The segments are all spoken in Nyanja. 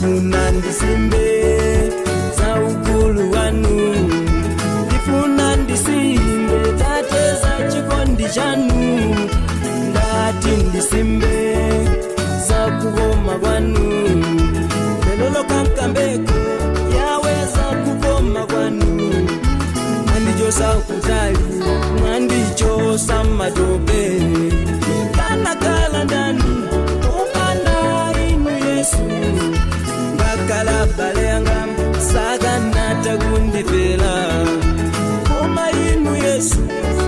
ndifuna ndisimbe za ukulu wanu, ndifuna ndisimbe tateza chikondi chanu, ndati ndisimbe za kukoma kwanu, lelo kankambeko yaweza kukoma kwanu, mwandichosa kutali mwandichosa matope, kana kala ndani upanda inu Yesu, ngakala bale yanga saka nata kundifela, koma inu Yesu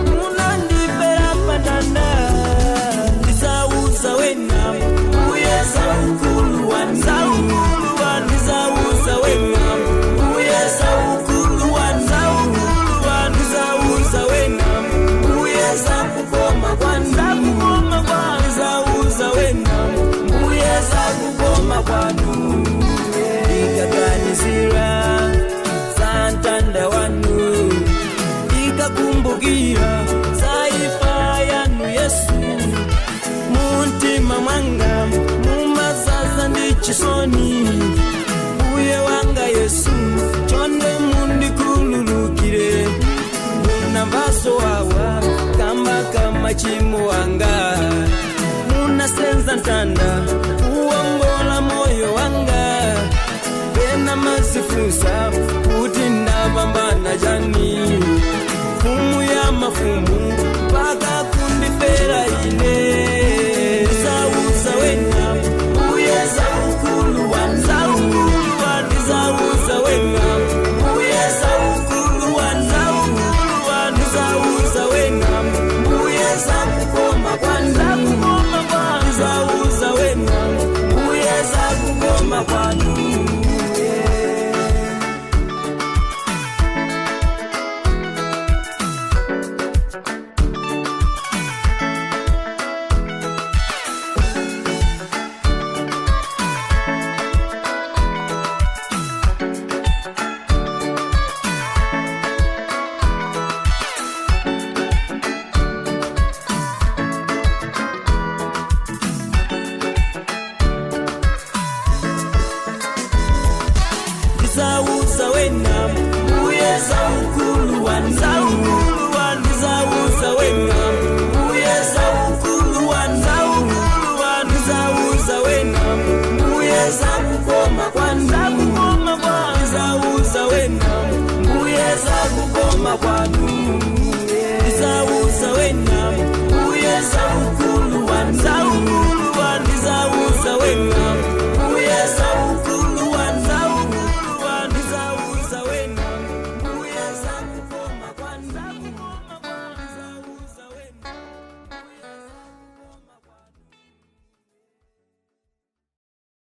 munandifela pandanda, ndisauza wena uyeza ukulu wanu, ndisauza wena uyeza ukulu wanu, ndisauza wena uyeza kukoma kwanu, ndisauza wena uyeza kukoma kwanu, ikaganizira santanda wanu, ikakumbukira saifa yanu Yesu, muntima mwanga mumazaza ndi chisoni, uye wanga Yesu chonde mundikululukire, munamvaso wawa kama chimo wanga, munasenza ntanda kuwongola moyo wanga, pena mazifunsa kuti ndapambana chani, fumu ya mafumu paka kundifera ine, ndisauza wena uyeza ukulu wanu, ndisauza wena uyeza ukulu wanu, ndisauza wena uyeza kukoma kwanu, ndisauza wena uyeza kukoma kwanu. Ndisauza wena